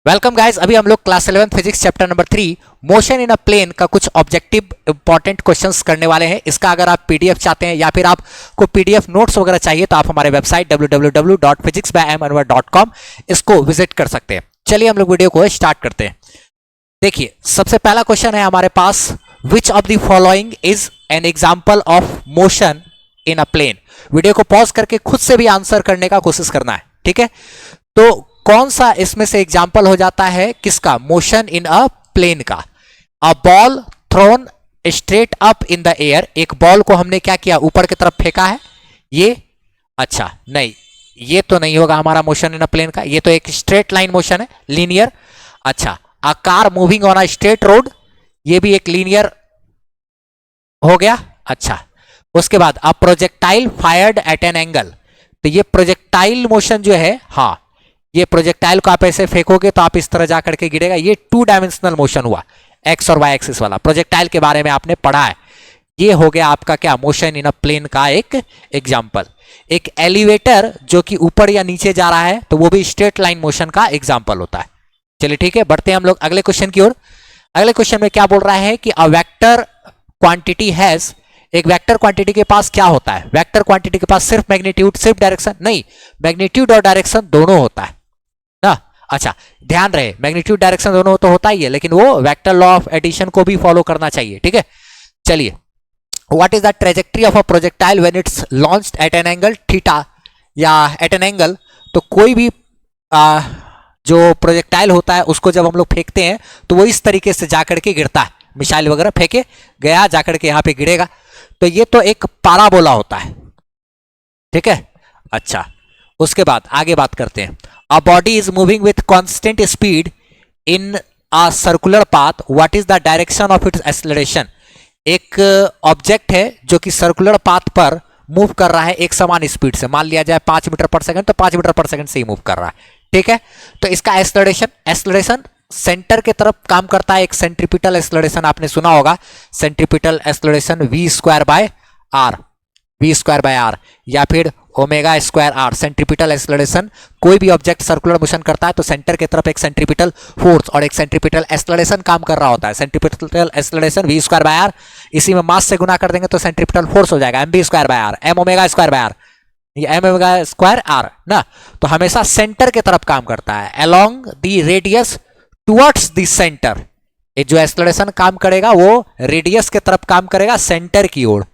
Welcome guys. अभी हम लोग class 11 physics chapter number 3 motion in a plane का कुछ ऑब्जेक्टिव इंपॉर्टेंट क्वेश्चंस करने वाले हैं। इसका अगर आप पीडीएफ चाहते हैं या फिर आपको पीडीएफ नोट्स वगैरह चाहिए तो आप हमारे वेबसाइट www.physicsbyamanwar.com इसको विजिट कर सकते हैं। चलिए हम लोग वीडियो को स्टार्ट करते हैं। देखिए सबसे पहला क्वेश्चन है हमारे पास, which of the following is an example of motion in a plane. Video को पॉज करके खुद से भी आंसर करने का कोशिश करना है, ठीक है। तो कौन सा इसमें से एग्जाम्पल हो जाता है किसका? मोशन इन अ प्लेन का। A ball thrown straight up in the air. एक बॉल को हमने क्या किया? ऊपर की तरफ फेंका है। ये अच्छा नहीं, ये तो नहीं होगा हमारा मोशन इन अ प्लेन का। ये तो एक स्ट्रेट लाइन मोशन है, लीनियर। अच्छा, a car moving on a straight road, ये भी एक लीनियर हो गया। अच्छा, उसके बाद a projectile fired eight an angle, तो ये प्रोजेक्टाइल मोशन जो है, हाँ ये प्रोजेक्टाइल को आप ऐसे फेंकोगे तो आप इस तरह जाकर के गिरेगा। ये 2 डायमेंशनल मोशन हुआ, एक्स और वाई एक्सिस वाला। प्रोजेक्टाइल के बारे में आपने पढ़ा है। ये हो गया आपका क्या? मोशन इन अ प्लेन का एक एग्जांपल। एक एलिवेटर जो कि ऊपर या नीचे जा रहा है तो वो भी स्ट्रेट लाइन मोशन का एग्जांपल होता है। चलिए ठीक है, बढ़ते हैं हम लोग अगले क्वेश्चन की ओर। अगले क्वेश्चन में क्या बोल रहा है कि अ वेक्टर क्वांटिटी हैज, एक वेक्टर क्वांटिटी के पास क्या होता है? वेक्टर क्वांटिटी के पास सिर्फ मैग्नीट्यूड, सिर्फ डायरेक्शन नहीं, मैग्नीट्यूड और डायरेक्शन दोनों होता है ना। अच्छा ध्यान रहे, मैग्नीट्यूड डायरेक्शन दोनों तो होता ही है, लेकिन वो वेक्टर लॉ ऑफ एडिशन को भी फॉलो करना चाहिए, ठीक है। चलिए, what is the trajectory of a projectile when it's launched at an angle theta या एट एन एंगल। तो कोई भी जो प्रोजेक्टाइल होता है उसको जब हम लोग फेंकते हैं तो वो इस तरीके से जाकर के गिरता है। मिसाइल वगैरह फेंके गया, जाकर के यहां पे गिरेगा। तो ये तो एक पाराबोला होता है, ठीक है। अच्छा, उसके बाद आगे बात करते हैं। A body is moving with constant speed in a circular path. What is the direction of its acceleration? एक ऑब्जेक्ट है जो कि सर्कुलर पाथ पर मूव कर रहा है एक समान स्पीड से। मान लिया जाए 5 मीटर पर सेकंड, तो 5 मीटर पर सेकंड से ही मूव कर रहा है, ठीक है। तो इसका एक्सलरेशन सेंटर के तरफ काम करता है। एक सेंट्रीपिटल एक्सलरेशन आपने सुना होगा, centripetal acceleration v square by R या फिर omega square R. Centripetal acceleration, कोई भी ऑब्जेक्ट सर्कुलर मोशन करता है तो सेंटर की तरफ एक सेंट्रीपिटल फोर्स और एक सेंट्रीपिटल एक्सलरेशन काम कर रहा होता है। Centripetal acceleration v square by R, इसी में मास से गुना कर देंगे तो सेंट्रीपिटल फोर्स हो जाएगा mv square by R, m omega square by R, ये m ओमेगा स्क्वायर आर ना। तो हमेशा सेंटर की तरफ काम करता है, along the radius towards the centre. ये जो एक्सलरेशन काम करेगा वो रेडियस की तरफ काम करेगा, सेंटर की ओर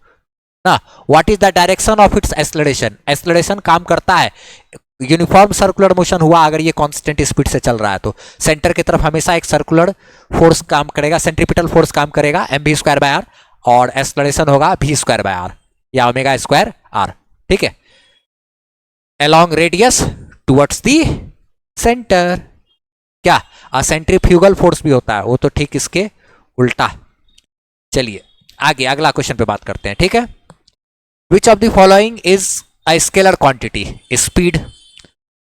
ना। What is the direction of its acceleration? Acceleration काम करता है, यूनिफॉर्म सर्कुलर मोशन हुआ अगर ये कांस्टेंट स्पीड से चल रहा है तो सेंटर की तरफ हमेशा एक सर्कुलर फोर्स काम करेगा, सेंट्रीपिटल फोर्स काम करेगा mv स्क्वायर बाय आर, और एक्सलरेशन होगा v स्क्वायर बाय आर या ओमेगा स्क्वायर आर, ठीक है। Along radius towards the centre. क्या सेंट्रीफ्यूगल फोर्स भी होता है, वो तो ठीक इसके उल्टा। चलिए आगे अगला क्वेश्चन पे बात करते हैं, ठीक है। Which of the following is a scalar quantity? Speed,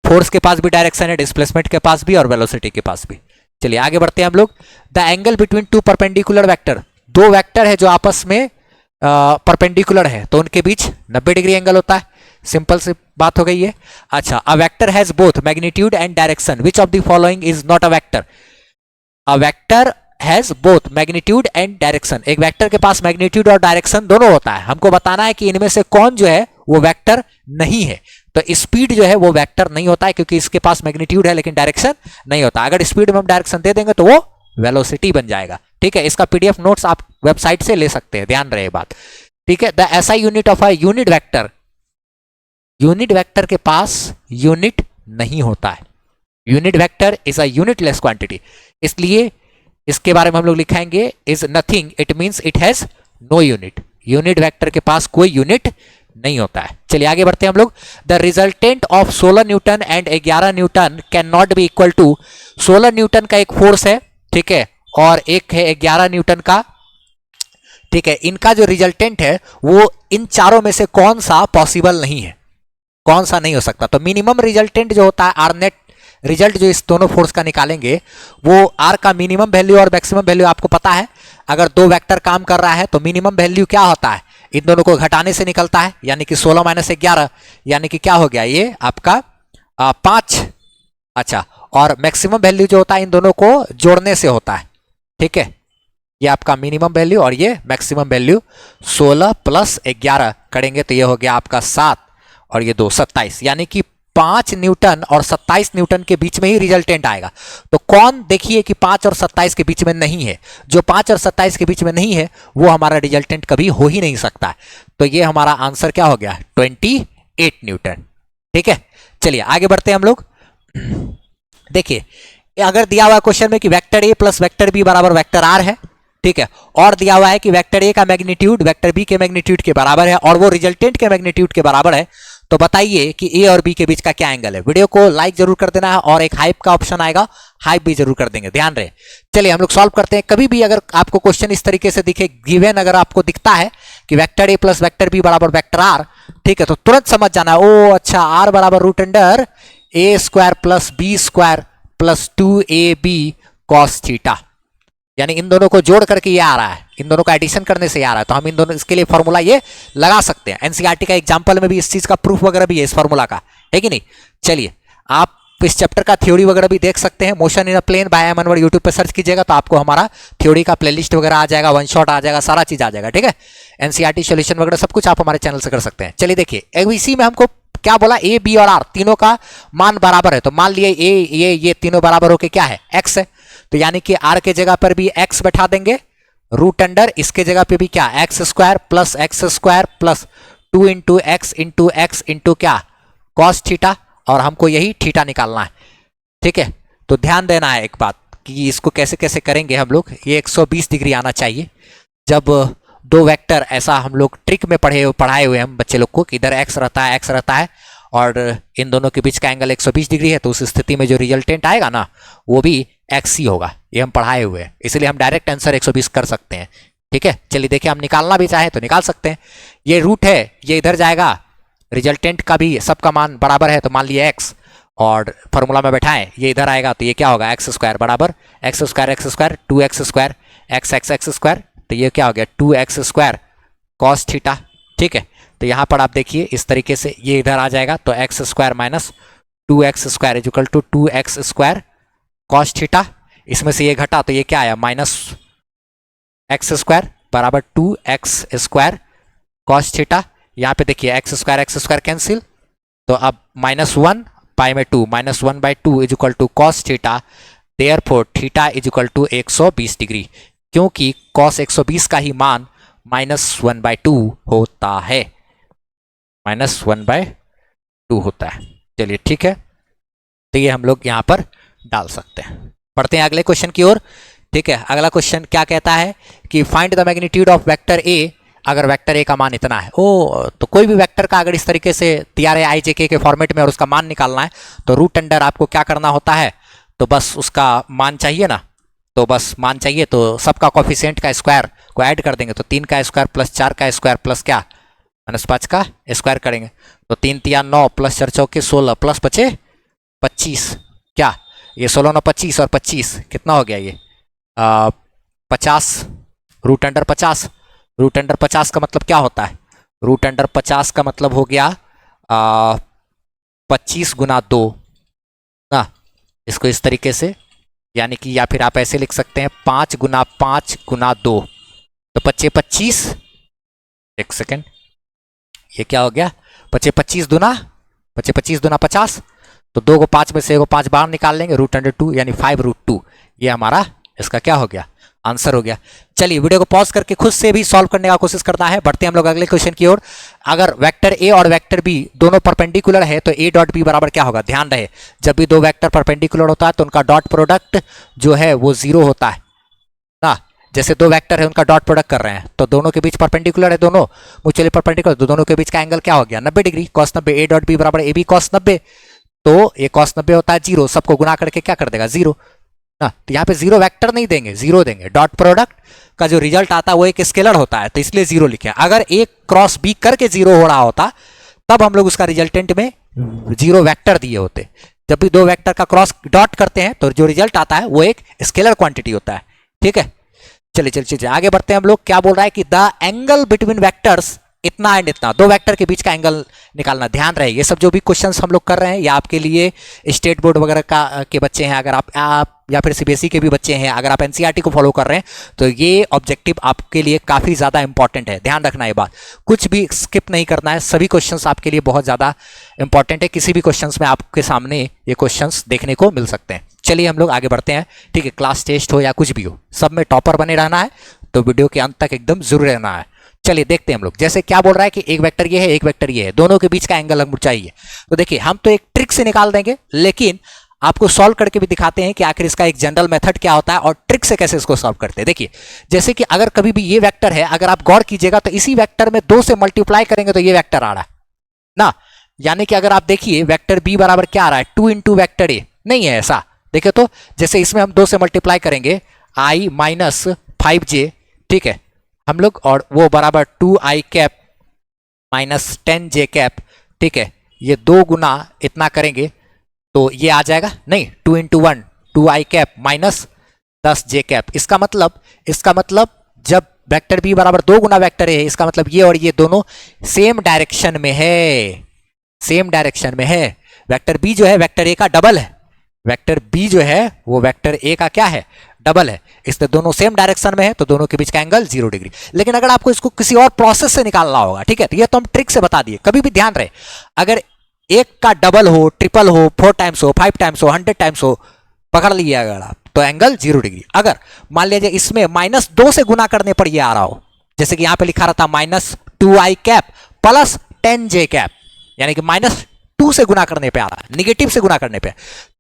force के पास भी डायरेक्शन है, डिस्प्लेसमेंट के पास भी और वेलोसिटी के पास भी। चलिए आगे बढ़ते हैं हम लोग। The angle between 2 perpendicular vector, 2 vector है जो आपस में परपेंडिकुलर है तो उनके बीच 90 डिग्री एंगल होता है। सिंपल सी बात हो गई है। अच्छा, a vector has both magnitude and direction. Which of the following is not a vector? A vector has both magnitude and direction. एक वेक्टर के पास मैग्नीट्यूड और डायरेक्शन दोनों होता है। हमको बताना है कि इनमें से कौन जो है वो वेक्टर नहीं है। तो स्पीड जो है वो वेक्टर नहीं होता है क्योंकि इसके पास मैग्नीट्यूड है लेकिन डायरेक्शन नहीं होता। अगर स्पीड में हम डायरेक्शन दे देंगे तो वो वेलोसिटी बन जाएगा, ठीक है। इसका पीडीएफ नोट्स आप वेबसाइट से ले सकते हैं, ध्यान रहे बात, ठीक है। The SI unit of a unit vector, unit vector के पास यूनिट नहीं होता है। Unit vector is a unitless quantity, इसलिए इसके बारे में हम लोग लिखेंगे is nothing, it means it has no unit. Unit vector के पास कोई यूनिट नहीं होता है। चलिए आगे बढ़ते हैं हम लोग। The resultant of 16 newton and 11 newton can not be equal to. 16 newton का एक फोर्स है, ठीक है, और एक है 11 न्यूटन का, ठीक है। इनका जो रिजल्टेंट है वो इन चारों में से कौन सा पॉसिबल नहीं है, कौन सा नहीं हो सकता? तो मिनिमम रिजल्टेंट जो होता है, आर नेट रिजल्ट जो इस दोनों फोर्स का निकालेंगे वो आर का मिनिमम वैल्यू और मैक्सिमम वैल्यू आपको पता है। अगर 2 वेक्टर काम कर रहा है तो मिनिमम वैल्यू क्या होता है? इन दोनों को घटाने से निकलता है, यानी कि 16 - 11, यानी कि क्या हो गया ये आपका 5। अच्छा, और मैक्सिमम वैल्यू जो होता है इन दोनों को जोड़ने से होता है, ठीक है। ये आपका मिनिमम वैल्यू और ये मैक्सिमम वैल्यू 16 प्लस 11 करेंगे तो ये हो गया आपका 7 और ये 2 27, यानी कि 5 न्यूटन और 27 न्यूटन के बीच में ही रिजल्टेंट आएगा। तो कौन देखिए कि 5 और 27 के बीच में नहीं है, जो 5 और 27 के बीच में नहीं है वो हमारा रिजल्टेंट कभी हो ही नहीं सकता। तो ये हमारा आंसर क्या हो गया 28 न्यूटन, ठीक है। चलिए आगे बढ़ते हैं हम लोग। देखिए अगर दिया हुआ क्वेश्चन में कि vector A plus vector B बराबर वेक्टर आर है, ठीक है, और दिया हुआ है कि वेक्टर ए का मैग्नीट्यूड वेक्टर बी के मैग्नीट्यूड के बराबर है और वो रिजल्टेंट के मैग्नीट्यूड के बराबर है, तो बताइए कि ए और बी के बीच का क्या एंगल है। वीडियो को लाइक जरूर कर देना है और एक हाइप का ऑप्शन आएगा, हाइप भी जरूर कर देंगे, ध्यान रहे। चलिए हम लोग सॉल्व करते हैं। कभी भी अगर आपको क्वेश्चन इस तरीके से दिखे, गिवन अगर आपको दिखता है कि vector A plus vector B बराबर वेक्टर आर, ठीक है, तो तुरंत समझ जाना है ओ अच्छा आर बराबर root under A square plus B square plus 2ab cos theta, यानी इन दोनों को जोड़ करके ये आ रहा है, इन दोनों का एडिशन करने से आ रहा है। तो हम इन दोनों इसके लिए फॉर्मूला ये लगा सकते हैं। एनसीईआरटी का एग्जांपल में भी इस चीज का प्रूफ वगैरह भी है इस फॉर्मूला का, है कि नहीं। चलिए आप इस चैप्टर का थ्योरी वगैरह भी देख सकते हैं। Motion in a plane by M Anwar YouTube पे सर्च कीजिएगा तो आपको हमारा थ्योरी का प्लेलिस्ट वगैरह आ जाएगा, वन शॉट आ जाएगा, सारा चीज आ जाएगा, ठीक है। एनसीईआरटी सॉल्यूशन वगैरह सब कुछ आप हमारे चैनल से कर सकते हैं। चलिए देखिए इसी में हमको क्या बोला, ए बी और आर तीनों का मान बराबर है। तो मान लिए ये तीनों बराबर होके क्या है एक्स है, तो यानी कि आर के जगह पर भी एक्स बैठा देंगे, रूट अंडर इसके जगह पे भी क्या x square plus 2 into x into क्या कॉस थीटा, और हमको यही थीटा निकालना है, ठीक है। तो ध्यान देना है एक बात कि इसको कैसे कैसे करेंगे हम लोग। ये 120 डिग्री आना चाहिए। जब दो वेक्टर ऐसा हम लोग ट्रिक में पढ़ाए हुए हम बच्चे लोग को कि इधर एक्स रहता है और इन दोनों के बीच का एंगल 120 डिग्री है, तो उस स्थिति में जो रिजल्टेंट आएगा ना वो भी एक्स ही होगा। ये हम पढ़ाए हुए हैं, इसलिए हम डायरेक्ट आंसर 120 कर सकते हैं, ठीक है। चलिए देखिए हम निकालना भी चाहे तो निकाल सकते हैं। ये रूट है, ये इधर जाएगा, रिजल्टेंट का भी सबका मान बराबर है, तो मान लिया एक्स और फॉर्मूला में बैठाएं, ये इधर आएगा तो ये क्या होगा एक्स स्क्वायर बराबर x square 2x square x square, तो ये क्या हो गया 2x स्क्वायर कॉस थीटा, ठीक है। तो यहाँ पर आप देखिए इस तरीके से ये इधर आ जाएगा, तो x square minus 2x square is equal to 2x square cos theta. इसमें से ये घटा तो ये क्या आया माइनस एक्स स्क्वायर बराबर 2x स्क्वायर कॉस थीटा। यहाँ पे देखिए एक्स स्क्वायर कैंसिल, तो अब -1 पाई में 2 -1/2 is equal to cos theta, therefore theta is equal to 120 degree, क्योंकि कॉस 120 का ही मान -1/2 होता है, -1/2 होता है। चलिए ठीक है, तो ये हम लोग यहाँ पर डाल सकते हैं। पढ़ते हैं अगले क्वेश्चन की ओर, ठीक है। अगला क्वेश्चन क्या कहता है कि find the magnitude of vector A, अगर वेक्टर ए का मान इतना है। तो कोई भी वेक्टर का अगर इस तरीके से TRAIJK के फॉर्मेट में और उसका मान निकालना है तो रूट अंडर आपको क्या करना होता है, तो बस उसका मान चाहिए ना, तो बस मान चाहिए तो सबका कोफिशिएंट का स्क्वायर को ऐड कर देंगे, तो 3 का स्क्वायर प्लस 4 का स्क्वायर प्लस क्या -5 का स्क्वायर करेंगे, तो 3 3 9 प्लस 4 चौके 16 प्लस बचे 25, क्या ये 16 9 25 और 25 कितना हो गया ये 50, रूट अंडर 50। रूट अंडर 50 का मतलब क्या होता है, रूट अंडर 50 का मतलब हो गया 25 गुना 2 ना, इसको इस तरीके से, यानी कि या फिर आप ऐसे लिख सकते हैं 5 गुना 2, तो 25, एक सेकेंड, ये क्या हो गया 25 दुना 50, तो 2 को 5 में से 1 को 5 बाहर निकाल लेंगे, रूट अंडर 2 यानी 5√2, ये हमारा इसका क्या हो गया आंसर हो गया। चलिए वीडियो को पॉज करके खुद से भी सॉल्व करने का कोशिश करना है। बढ़ते हैं हम लोग अगले क्वेश्चन की ओर। अगर वेक्टर ए और वेक्टर बी दोनों परपेंडिकुलर है तो ए डॉट बी बराबर क्या होगा। ध्यान रहे जब भी दो वेक्टर परपेंडिकुलर होता है तो उनका डॉट प्रोडक्ट जो है वो 0 होता है ना। जैसे दो वेक्टर है उनका डॉट प्रोडक्ट कर रहे हैं तो दोनों के बीच परपेंडिकुलर है, दोनों म्यूचुअली परपेंडिकुलर, तो दोनों के बीच का एंगल क्या हो गया 90 degree, cos 90। A dot B बराबर ए बी cos 90, तो ये cos 90 होता है 0, सबको गुना करके क्या कर देगा 0 ना। तो यहाँ पे 0 वेक्टर नहीं देंगे, 0 देंगे। डॉट प्रोडक्ट का जो रिजल्ट आता है वो एक स्केलर होता है, तो इसलिए 0 लिखे। अगर ए क्रॉस बी करके 0 हो रहा होता तब हम लोग उसका रिजल्टेंट में 0 वेक्टर दिए होते। जब भी दो वेक्टर का क्रॉस डॉट करते हैं तो जो रिजल्ट आता है वो एक स्केलर क्वांटिटी होता है, ठीक है। चलिए आगे बढ़ते हैं हम लोग। क्या बोल रहा है कि द एंगल बिटवीन वेक्टर्स इतना एंड इतना, दो वेक्टर के बीच का एंगल निकालना। ध्यान रहे ये सब जो भी क्वेश्चंस हम लोग कर रहे हैं, या आपके लिए स्टेट बोर्ड वगैरह का के बच्चे हैं, अगर आप या फिर सीबीएसई के भी बच्चे हैं, अगर आप एनसीईआरटी को फॉलो कर रहे हैं, तो ये ऑब्जेक्टिव आपके लिए काफ़ी ज़्यादा इंपॉर्टेंट है। ध्यान रखना ये बात, कुछ भी स्किप नहीं करना है, सभी क्वेश्चंस आपके लिए बहुत ज़्यादा इंपॉर्टेंट है। किसी भी क्वेश्चंस में आपके सामने ये क्वेश्चंस देखने को मिल सकते हैं। चलिए हम लोग आगे बढ़ते हैं, ठीक है। क्लास टेस्ट हो या कुछ भी हो, सब में टॉपर बने रहना है, तो वीडियो के अंत तक एकदम जरूर रहना है। चलिए देखते हैं हम लोग। जैसे क्या बोल रहा है कि एक वेक्टर ये है, एक वेक्टर ये है, दोनों के बीच का एंगल हमको चाहिए। तो देखिए हम तो एक ट्रिक से निकाल देंगे, लेकिन आपको सॉल्व करके भी दिखाते हैं कि आखिर इसका एक जनरल मेथड क्या होता है और ट्रिक से कैसे इसको सॉल्व करते हैं। देखिए जैसे कि अगर कभी भी ये वेक्टर है, अगर आप गौर कीजिएगा तो इसी वेक्टर में 2 से मल्टीप्लाई करेंगे तो ये वेक्टर आ रहा है ना। यानी कि अगर आप देखिए वेक्टर बी बराबर क्या आ रहा है, 2 इंटू वेक्टर ए, नहीं है ऐसा। देखिए तो जैसे इसमें हम 2 से मल्टीप्लाई करेंगे i माइनस 5j, ठीक है हम लोग, और वो बराबर 2i cap minus 10j cap, ठीक है। ये 2 गुना इतना करेंगे तो ये आ जाएगा, नहीं 2 into 1 2i cap minus 10j cap. इसका मतलब जब वेक्टर बी बराबर 2 गुना वेक्टर ए है, इसका मतलब ये और ये दोनों सेम डायरेक्शन में है, सेम डायरेक्शन में है। वेक्टर बी जो है वेक्टर ए का डबल है, वेक्टर बी जो है वो वेक्टर ए का क्या है, डबल है। इसलिए दोनों सेम डायरेक्शन में है, तो दोनों के बीच का एंगल 0 डिग्री। लेकिन अगर आपको इसको किसी और प्रोसेस से निकालना होगा, ठीक है, तो ये तो हम ट्रिक से बता दिए। कभी भी ध्यान रहे, अगर एक का डबल हो, ट्रिपल हो, 4 टाइम्स हो, 5 टाइम्स हो, 100 टाइम्स हो, पकड़ लिए अगर आप, तो एंगल 0 डिग्री। अगर मान लीजिए इसमें -2 से गुना करने पर ये आ रहा हो, जैसे कि यहां पे लिखा रहता -2i cap plus 10j cap, यानी कि -2 से गुना करने पे आ रहा है, निगेटिव से गुना करने पे,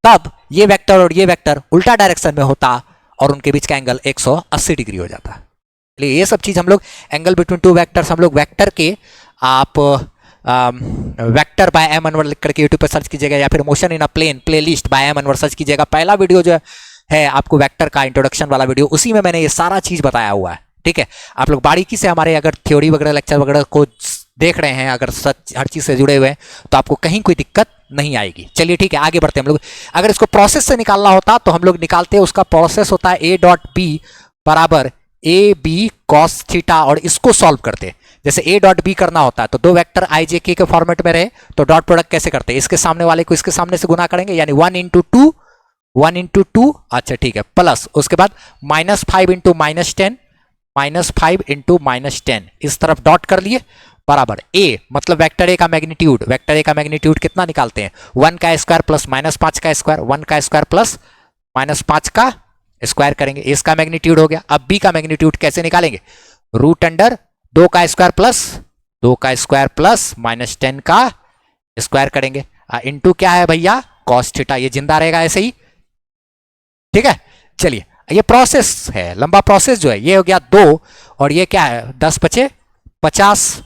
तब ये वेक्टर और ये वेक्टर उल्टा डायरेक्शन में होता और उनके बीच का एंगल 180 डिग्री हो जाता है। ये सब चीज हम लोग एंगल बिटवीन 2 वेक्टर्स, हम लोग वेक्टर के आप वेक्टर बाय एम अनवर लिख करके यूट्यूब पे सर्च कीजिएगा, या फिर motion in a plane playlist by M Anwar search कीजिएगा। पहला वीडियो जो है आपको वेक्टर का इंट्रोडक्शन वाला वीडियो, उसी में मैंने ये सारा चीज बताया हुआ है, ठीक है। आप लोग बारीकी से हमारे अगर थ्योरी वगैरह लेक्चर वगैरह को देख रहे हैं, अगर सच हर चीज से जुड़े हुए हैं, तो आपको कहीं कोई दिक्कत नहीं आएगी। चलिए ठीक है आगे बढ़ते हैं हम लोग। अगर इसको प्रोसेस से निकालना होता तो हम लोग निकालते हैं, उसका प्रोसेस होता है a डॉट बी बराबर ए बी कॉस थीटा, और इसको सॉल्व करते हैं। जैसे a डॉट बी करना होता है तो दो वेक्टर i j k के फॉर्मेट में रहे, तो डॉट प्रोडक्ट कैसे करते हैं, इसके सामने वाले को इसके सामने से गुना करेंगे, यानी 1 इंटू टू, अच्छा ठीक है, प्लस उसके बाद -5 इंटू -10, -5 इंटू -10, इस तरफ डॉट कर लिए, बराबर a, मतलब वेक्टर ए का मैग्नीट्यूड, वेक्टर ए का मैग्नीट्यूड कितना निकालते हैं, 1 का स्क्वायर प्लस -5 का स्क्वायर, 1 का स्क्वायर प्लस -5 का स्क्वायर करेंगे, इसका मैग्नीट्यूड हो गया। अब b का मैग्नीट्यूड कैसे निकालेंगे, रूट अंडर 2 का स्क्वायर प्लस -10 का स्क्वायर करेंगे, इंटू क्या है भैया, कॉस थीटा, ये जिंदा रहेगा ऐसे ही, ठीक है। चलिए ये प्रोसेस है, लंबा प्रोसेस जो है, ये हो गया 2 और ये क्या है 10 × 50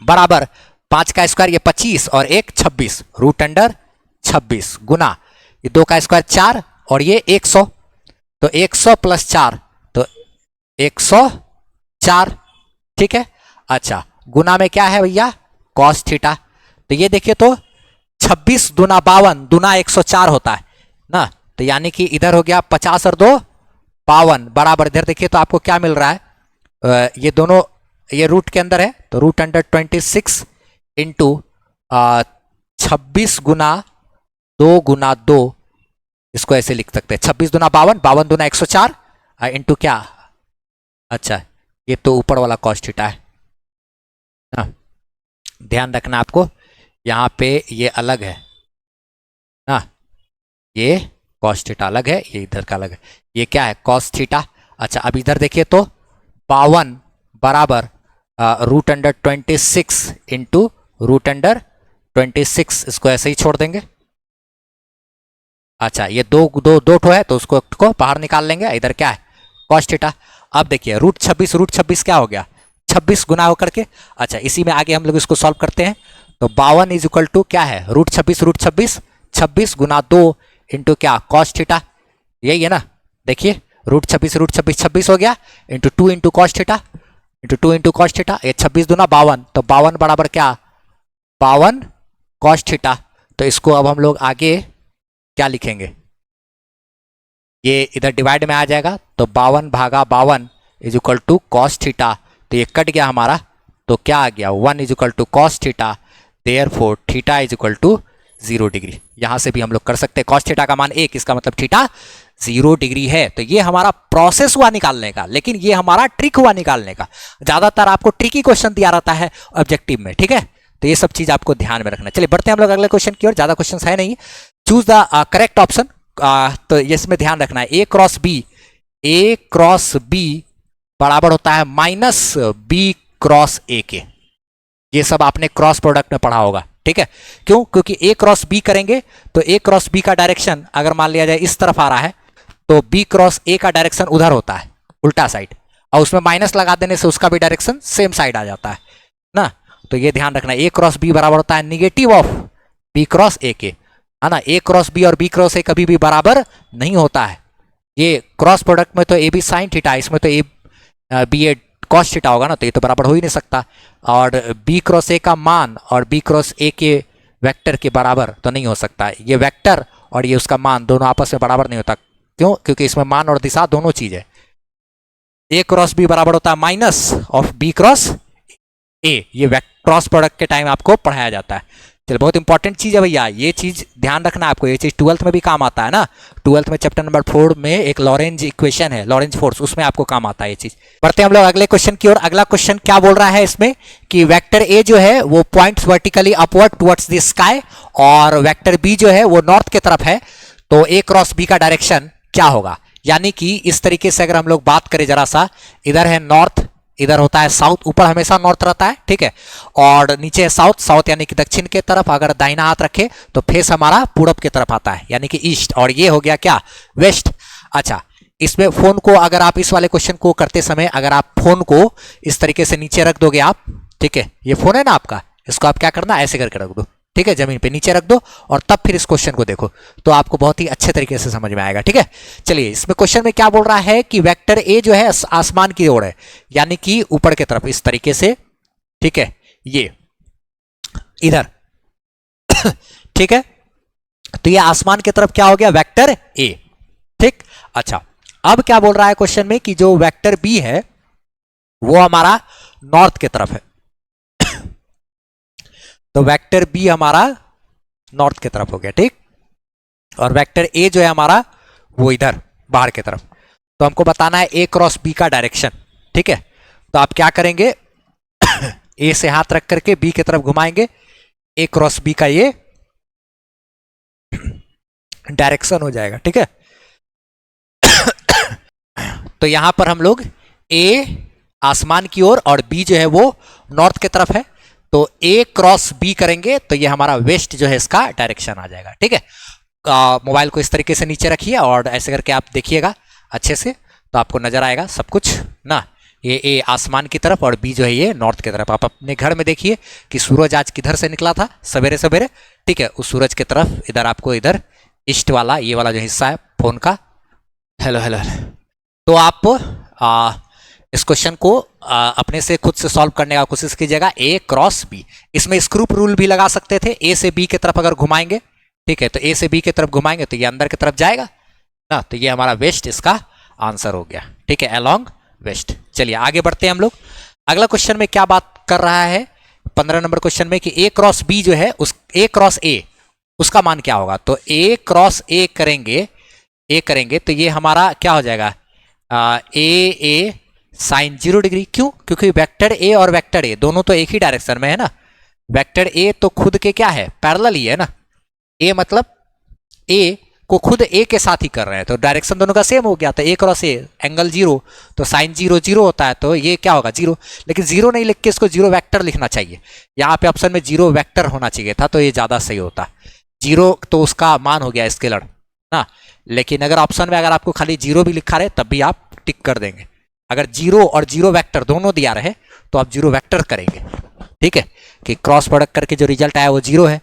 बराबर 5 का स्क्वायर, ये 25 और 1 26, रूट अंडर 26 गुना ये 2 का स्क्वायर 4 और ये 100, तो 100 प्लस 4 तो 104, ठीक है। अच्छा गुना में क्या है भैया, कॉस थीटा, तो ये देखिए तो 26 दूना 52 दूना 104 होता है ना, तो यानी कि इधर हो गया 50 और 2 52 बराबर, इधर देखिए तो आपको क्या मिल रहा है, ये दोनों ये रूट के अंदर है, तो रूट अंडर 26 इंटू 26 गुना 2 गुना 2, इसको ऐसे लिख सकते हैं 26 दूना 52 52 दूना 104 इंटू क्या, अच्छा ये तो ऊपर वाला कॉस थीटा है ना, ध्यान रखना आपको, यहाँ पे ये अलग है ना, ये कॉस थीटा अलग है, ये इधर का अलग है, ये क्या है कॉस थीटा। अच्छा अब इधर देखिए तो 52 बराबर root under 26 into root under 26, इसको ऐसे ही छोड़ देंगे। अच्छा ये दो ठो है तो उसको बाहर निकाल लेंगे, इधर क्या है कॉस थीटा। अब देखिए रूट 26 क्या हो गया 26 गुना होकर के, अच्छा इसी में आगे हम लोग इसको सॉल्व करते हैं, तो 52 इज इक्वल टू क्या है रूट 26 गुना 2 इंटू क्या कॉस थीटा, यही है ना, देखिए रूट 26 हो गया into 2 into cos theta, into 2 into cos theta, ये 26 दूना 52, तो 52 बराबर क्या 52 कॉस थीटा। तो इसको अब हम लोग आगे क्या लिखेंगे, ये इधर डिवाइड में आ जाएगा, तो 52 भागा 52 is equal to cos theta, तो ये कट गया हमारा तो क्या आ गया, 1 is equal to cos theta, therefore theta is equal to 0 degree. यहां से भी हम लोग कर सकते हैं कॉस थीटा का मान 1, इसका मतलब थीटा 0 डिग्री है। तो ये हमारा प्रोसेस हुआ निकालने का, लेकिन ये हमारा ट्रिक हुआ निकालने का। ज्यादातर आपको ट्रिकी क्वेश्चन दिया रहता है ऑब्जेक्टिव में, ठीक है। तो ये सब चीज आपको ध्यान में रखना। चलिए बढ़ते हैं हम लोग अगले क्वेश्चन की ओर। ज्यादा क्वेश्चन है नहीं, चूज द करेक्ट ऑप्शन। तो इसमें ध्यान रखना है ए क्रॉस बी बराबर होता है माइनस बी क्रॉस ए के। ये सब आपने क्रॉस प्रोडक्ट में पढ़ा होगा, ठीक है। क्यों? क्योंकि ए क्रॉस बी करेंगे तो ए क्रॉस बी का डायरेक्शन अगर मान लिया जाए इस तरफ आ रहा है, तो बी क्रॉस ए का डायरेक्शन उधर होता है, उल्टा साइड, और उसमें माइनस लगा देने से उसका भी डायरेक्शन सेम साइड आ जाता है ना। तो ये ध्यान रखना, ए क्रॉस बी बराबर होता है negative of B cross A के, है ना। ए क्रॉस बी और बी क्रॉस ए कभी भी बराबर नहीं होता है। ये क्रॉस प्रोडक्ट में तो ए बी साइन थीटा, इसमें तो A B A cos theta होगा ना, तो ये तो बराबर हो ही नहीं सकता। और बी क्रॉस ए का मान और बी क्रॉस ए के वेक्टर के बराबर तो नहीं हो सकता। ये वेक्टर और ये उसका मान दोनों आपस में बराबर नहीं होता। क्यों? क्योंकि इसमें मान और दिशा दोनों चीज है। ए क्रॉस बी बराबर होता है minus of B cross A. ये क्रॉस प्रोडक्ट के टाइम आपको पढ़ाया जाता है। चलो, बहुत इंपॉर्टेंट चीज है भैया, ये चीज ध्यान रखना आपको। ये चीज 12th में भी काम आता है ना। 12th में चैप्टर नंबर 4 में एक लॉरेंज इक्वेशन है, लॉरेंज फोर्स, उसमें आपको काम आता है ये चीज। बढ़ते हैं हम लोग अगले क्वेश्चन की ओर। अगला क्वेश्चन क्या बोल रहा है इसमें कि वेक्टर ए जो है वो points vertically upward towards the sky, और वेक्टर बी जो है वो नॉर्थ की तरफ है। तो ए क्रॉस बी का डायरेक्शन क्या होगा? यानी कि इस तरीके से अगर हम लोग बात करें जरा सा, इधर है नॉर्थ, इधर होता है साउथ, ऊपर हमेशा नॉर्थ रहता है, ठीक है, और नीचे है साउथ। साउथ यानी कि दक्षिण के तरफ। अगर दाहिना हाथ रखे तो फेस हमारा पूरब की तरफ आता है, यानी कि ईस्ट, और ये हो गया क्या, वेस्ट। अच्छा, इसमें फोन को अगर आप इस वाले क्वेश्चन को करते समय अगर आप फोन को इस तरीके से नीचे रख दोगे आप, ठीक है, ये फोन है ना आपका, इसको आप क्या करना, ऐसे करके रख दो, ठीक है, जमीन पे नीचे रख दो, और तब फिर इस क्वेश्चन को देखो तो आपको बहुत ही अच्छे तरीके से समझ में आएगा, ठीक है। चलिए, इसमें क्वेश्चन में क्या बोल रहा है कि वेक्टर ए जो है आसमान की ओर है, यानी कि ऊपर की तरफ, इस तरीके से, ठीक है, ये इधर ठीक है। तो ये आसमान की तरफ क्या हो गया, वेक्टर ए, ठीक। अच्छा, अब क्या बोल रहा है क्वेश्चन में कि जो वेक्टर बी है वो हमारा नॉर्थ की तरफ है। तो वेक्टर बी हमारा नॉर्थ की तरफ हो गया, ठीक। और वेक्टर ए जो है हमारा वो इधर बाहर की तरफ। तो हमको बताना है ए क्रॉस बी का डायरेक्शन, ठीक है। तो आप क्या करेंगे, ए से हाथ रख करके बी की तरफ घुमाएंगे, ए क्रॉस बी का ये डायरेक्शन हो जाएगा, ठीक है। तो यहां पर हम लोग ए आसमान की ओर और बी जो है वो नॉर्थ की तरफ है, तो ए क्रॉस बी करेंगे तो ये हमारा वेस्ट जो है इसका डायरेक्शन आ जाएगा, ठीक है। मोबाइल को इस तरीके से नीचे रखिए और ऐसे करके आप देखिएगा अच्छे से, तो आपको नजर आएगा सब कुछ ना। ये ए आसमान की तरफ और बी जो है ये नॉर्थ की तरफ। आप अपने घर में देखिए कि सूरज आज किधर से निकला था, सवेरे सवेरे, ठीक है, उस सूरज की तरफ इधर आपको इधर ईस्ट वाला ये वाला जो हिस्सा है फोन का, हेलो हेलो, तो आप इस क्वेश्चन को अपने से खुद से सॉल्व करने का कोशिश कीजिएगा। ए क्रॉस बी, इसमें स्क्रू रूल भी लगा सकते थे। ए से बी की तरफ अगर घुमाएंगे, ठीक है, तो ए से बी की तरफ घुमाएंगे तो ये अंदर की तरफ जाएगा ना, तो ये हमारा वेस्ट इसका आंसर हो गया, ठीक है, अलोंग वेस्ट। चलिए आगे बढ़ते हैं हम लोग। अगला क्वेश्चन में क्या बात कर रहा है 15 नंबर क्वेश्चन में कि ए क्रॉस बी जो है उस ए क्रॉस ए उसका मान क्या होगा। तो ए क्रॉस ए करेंगे तो ये हमारा क्या हो जाएगा, ए साइन 0 डिग्री। क्यों? क्योंकि वेक्टर ए और वेक्टर ए दोनों तो एक ही डायरेक्शन में है ना। वेक्टर ए तो खुद के क्या है, पैरेलल ही है ना। ए मतलब ए को खुद ए के साथ ही कर रहे हैं, तो डायरेक्शन दोनों का सेम हो गया। तो ए क्रॉस ए एंगल 0, तो साइन 0 0 होता है, तो ये क्या होगा 0। लेकिन 0 नहीं लिख के इसको 0 वेक्टर लिखना चाहिए। यहाँ पे ऑप्शन में 0 वेक्टर होना चाहिए था, तो ये ज्यादा सही होता। 0 तो उसका मान हो गया स्केलर ना। लेकिन अगर ऑप्शन में अगर आपको खाली 0 भी लिखा रहे तब भी आप टिक कर देंगे। अगर 0 और 0 वेक्टर दोनों दिया रहे तो आप 0 वेक्टर करेंगे, ठीक है, कि क्रॉस प्रोडक्ट करके जो रिजल्ट आया वो 0 है,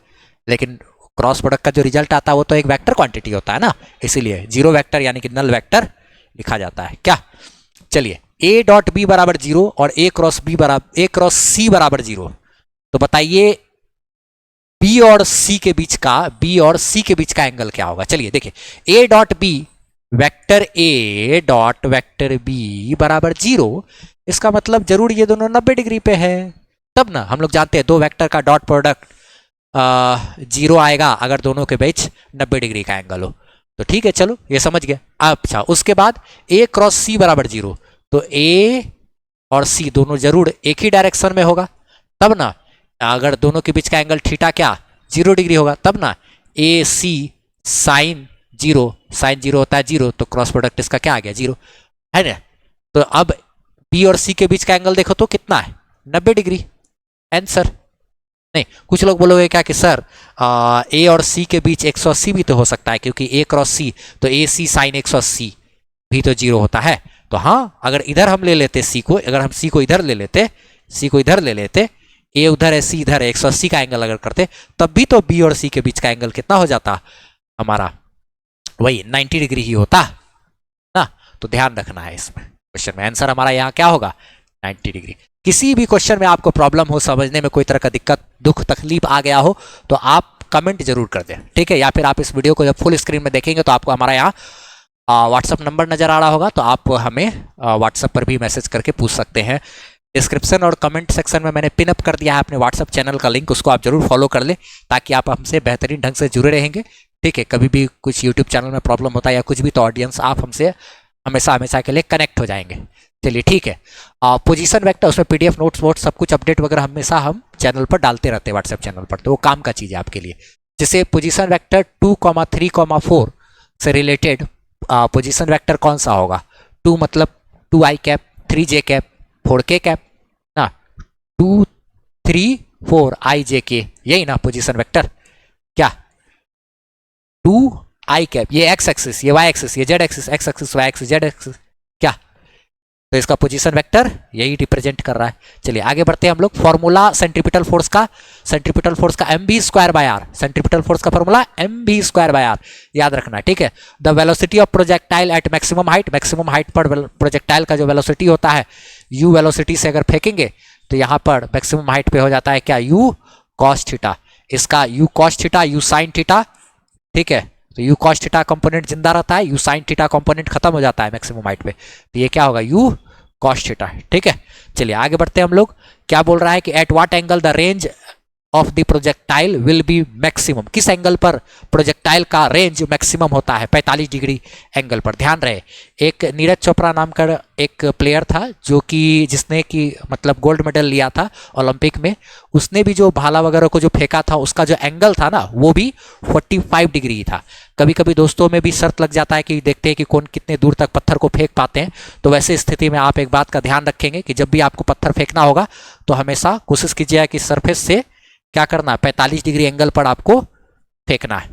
लेकिन क्रॉस प्रोडक्ट का जो रिजल्ट आता है वो तो एक वेक्टर क्वांटिटी होता है ना, इसीलिए 0 वेक्टर यानी कि नल वेक्टर लिखा जाता है क्या। चलिए, ए डॉट बी बराबर 0 और ए क्रॉस सी बराबर 0। तो बताइए बी और सी के बीच का एंगल क्या होगा। चलिए देखिए, A dot B vector A dot vector B बराबर 0, इसका मतलब जरूर ये दोनों 90 डिग्री पे है। तब ना हम लोग जानते हैं दो वेक्टर का डॉट प्रोडक्ट 0 आएगा अगर दोनों के बीच 90 डिग्री का एंगल हो। तो ठीक है, चलो ये समझ गया। अच्छा, उसके बाद A क्रॉस C बराबर 0, तो A और C दोनों जरूर एक ही डायरेक्शन में होगा, तब ना अगर दोनों के बीच का एंगल थीटा क्या 0 डिग्री होगा, तब ना ए सी साइन 0 होता है 0, तो क्रॉस प्रोडक्ट इसका क्या आ गया 0, है ना। तो अब बी और सी के बीच का एंगल देखो तो कितना है 90 डिग्री आंसर। नहीं, कुछ लोग बोलोगे क्या कि सर ए और सी के बीच 180 भी तो हो सकता है, क्योंकि ए क्रॉस सी, तो ए सी साइन 180 भी तो 0 होता है। तो हाँ, अगर इधर हम ले लेते सी को, अगर हम सी को इधर ले लेते, ए उधर है सी इधर है, 180 का एंगल अगर करते, तब भी तो बी और सी के बीच का एंगल कितना हो जाता हमारा, वही 90 डिग्री ही होता ना। तो ध्यान रखना है इसमें, क्वेश्चन में आंसर हमारा यहाँ क्या होगा 90 डिग्री। किसी भी क्वेश्चन में आपको प्रॉब्लम हो, समझने में कोई तरह का दिक्कत दुख तकलीफ आ गया हो, तो आप कमेंट जरूर कर दें, ठीक है। या फिर आप इस वीडियो को जब फुल स्क्रीन में देखेंगे तो आपको हमारा यहाँ व्हाट्सअप नंबर नजर आ रहा होगा, तो आप हमें व्हाट्सअप पर भी मैसेज करके पूछ सकते हैं। डिस्क्रिप्शन और कमेंट सेक्शन में मैंने पिनअप कर दिया है अपने व्हाट्सअप चैनल का लिंक, उसको आप जरूर फॉलो कर लें ताकि आप हमसे बेहतरीन ढंग से जुड़े रहेंगे, ठीक है। कभी भी कुछ यूट्यूब चैनल में प्रॉब्लम होता है या कुछ भी, तो ऑडियंस आप हमसे हमेशा के लिए कनेक्ट हो जाएंगे। चलिए ठीक है। पोजीशन वेक्टर, उसमें पीडीएफ नोट्स वोट्स सब कुछ अपडेट वगैरह हमेशा हम चैनल पर डालते रहते हैं व्हाट्सएप चैनल पर, तो वो काम का चीज़ है आपके लिए। जैसे पोजीशन वेक्टर 2, 3, 4 से रिलेटेड पोजीशन वेक्टर कौन सा होगा, 2 मतलब 2i cap, 3j cap, 4k cap ना, 2, 3, 4 ijk, यही ना पोजीशन वेक्टर। क्या 2i कैप, ये x एक्सिस, ये y एक्सिस, ये z axis, x axis, y axis, z axis, क्या, तो इसका पोजीशन वेक्टर यही रिप्रेजेंट कर रहा है। चलिए आगे बढ़ते हैं हम लोग। फॉर्मूला सेंट्रीपिटल फोर्स का mv²/r, सेंट्रीपिटल फोर्स का फॉर्मूला mv²/r याद रखना, ठीक है। The velocity of projectile eight maximum height, maximum height पर प्रोजेक्टाइल का जो वेलोसिटी होता है, u वेलोसिटी से अगर फेंकेंगे तो यहाँ पर मैक्सिमम हाइट पे हो जाता है क्या, u cos थीटा, इसका u cos theta, u sin theta, ठीक है। तो u cos थीटा कंपोनेंट जिंदा रहता है, u sin थीटा कंपोनेंट खत्म हो जाता है मैक्सिमम हाइट पे, तो ये क्या होगा u cos थीटा, ठीक है। चलिए आगे बढ़ते हैं हम लोग। क्या बोल रहा है कि at what angle the range of the projectile will be maximum, किस एंगल पर प्रोजेक्टाइल का रेंज मैक्सिमम होता है, 45 डिग्री एंगल पर। ध्यान रहे, एक नीरज चोपड़ा नाम का एक प्लेयर था जो कि जिसने कि मतलब गोल्ड मेडल लिया था ओलंपिक में, उसने भी जो भाला वगैरह को जो फेंका था, उसका जो एंगल था ना, वो भी 45 डिग्री ही था। कभी कभी दोस्तों में भी शर्त लग जाता है कि देखते हैं कि कौन कितने दूर तक पत्थर को फेंक पाते हैं, तो वैसे स्थिति में आप एक बात का ध्यान रखेंगे कि जब भी आपको पत्थर फेंकना होगा तो हमेशा कोशिश कीजिएगा कि सरफेस से क्या करना है, 45 डिग्री एंगल पर आपको फेंकना है।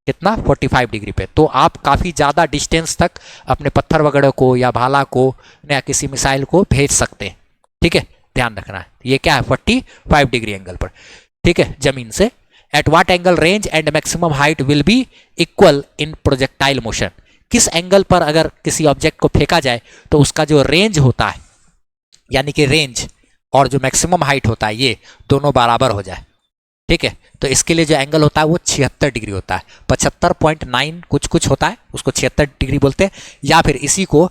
कितना, 45 डिग्री पे। तो आप काफ़ी ज़्यादा डिस्टेंस तक अपने पत्थर वगैरह को या भाला को या किसी मिसाइल को भेज सकते हैं, ठीक है। ध्यान रखना है, ये क्या है 45 डिग्री एंगल पर, ठीक है, जमीन से। At what angle range and maximum height will be equal in projectile motion, किस एंगल पर अगर किसी ऑब्जेक्ट को फेंका जाए तो उसका जो रेंज होता है, यानी कि रेंज और जो मैक्सिमम हाइट होता है, ये दोनों बराबर हो जाए, ठीक है। तो इसके लिए जो एंगल होता है वो 76 डिग्री होता है, 75.9 कुछ होता है, उसको 76 डिग्री बोलते हैं, या फिर इसी को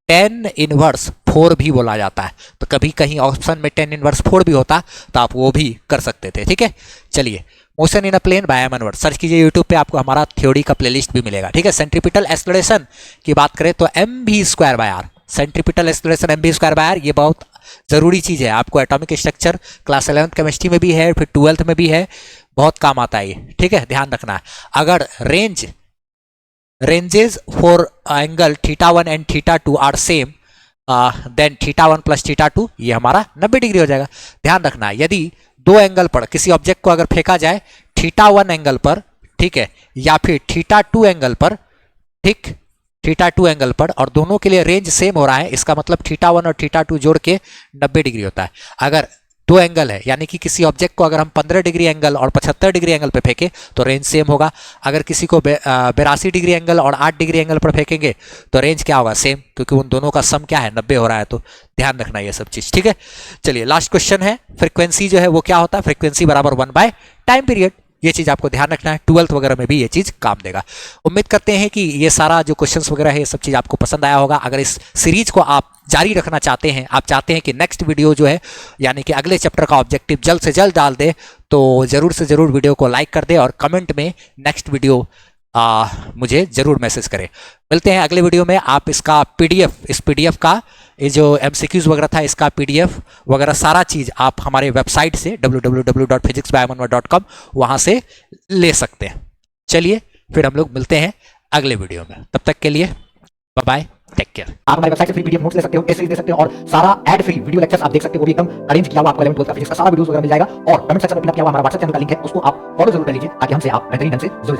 10⁻⁴ भी बोला जाता है। तो कभी कहीं ऑप्शन में 10⁻⁴ भी होता तो आप वो भी कर सकते थे, ठीक है। चलिए, motion in a plane by M word search कीजिए यूट्यूब पे, आपको हमारा थ्योरी का प्लेलिस्ट भी मिलेगा, ठीक है। सेंट्रीपिटल एक्सेलरेशन की बात करें तो mv²/r, सेंट्रीपिटल एक्सेलरेशन mv²/r, ये बहुत ज़रूरी चीज़ है। आपको atomic structure class 11th chemistry में भी है, फिर 12th में भी है, बहुत काम आता है ये, ठीक है, ध्यान रखना है। अगर ranges for angle θ1 and θ2 are same, then θ1 + θ2, ये हमारा 90 डिग्री हो जाएगा। ध्यान रखना है, यदि दो एंगल पर किसी ऑब्जेक्ट को अगर फेंका जाए θ1 एंगल पर, ठीक है, या फिर θ2 एंगल पर, ठीक, θ2 एंगल पर, और दोनों के लिए रेंज सेम हो रहा है, इसका मतलब θ1 और θ2 जोड़ के 90 डिग्री होता है। अगर दो एंगल है, यानी कि किसी ऑब्जेक्ट को अगर हम 15 डिग्री एंगल और 75 डिग्री एंगल पर फेंके तो रेंज सेम होगा। अगर किसी को 82 डिग्री एंगल और 8 डिग्री एंगल पर फेंकेंगे तो रेंज क्या होगा, सेम, क्योंकि उन दोनों का सम क्या है 90 हो रहा है। तो ध्यान रखना ये सब चीज़, ठीक है। चलिए लास्ट क्वेश्चन है, फ्रीक्वेंसी जो है वो क्या होता है, फ्रीक्वेंसी बराबर 1/टाइम पीरियड। ये चीज़ आपको ध्यान रखना है। 12th वगैरह में भी ये चीज़ काम देगा। उम्मीद करते हैं कि ये सारा जो क्वेश्चंस वगैरह है ये सब चीज़ आपको पसंद आया होगा। अगर इस सीरीज को आप जारी रखना चाहते हैं, आप चाहते हैं कि नेक्स्ट वीडियो जो है यानी कि अगले चैप्टर का ऑब्जेक्टिव जल्द से जल्द डाल दे, तो ज़रूर से ज़रूर वीडियो को लाइक कर दे और कमेंट में नेक्स्ट वीडियो मुझे ज़रूर मैसेज करें। मिलते हैं अगले वीडियो में। आप इसका PDF, इस PDF का ये जो MCQs वगैरह था इसका PDF वगैरह सारा चीज़ आप हमारे वेबसाइट से www.physicsbyamanwar.com वहाँ से ले सकते हैं। चलिए फिर हम लोग मिलते हैं अगले वीडियो में। तब तक के लिए बाय बाय, टेक केयर। आप हमारे वेबसाइट से फ्री PDF नोट्स ले सकते हो, टेस्ट सीरीज ले सकते हो और सारा एड फ्री वीडियो लेक्चर्स आप देख सकते हो। वो भी एकदम अरेंज किया हुआ आपको 11th 12th का फिजिक्स का सारा वीडियोस वगैरह मिल जाएगा। और कमेंट सेक्शन में पिन अप किया हुआ हमारा व्हाट्सएप चैनल का लिंक है, उसको आप फॉलो जरूर कर लीजिए ताकि हमसे आप बेहतरीन ढंग से जुड़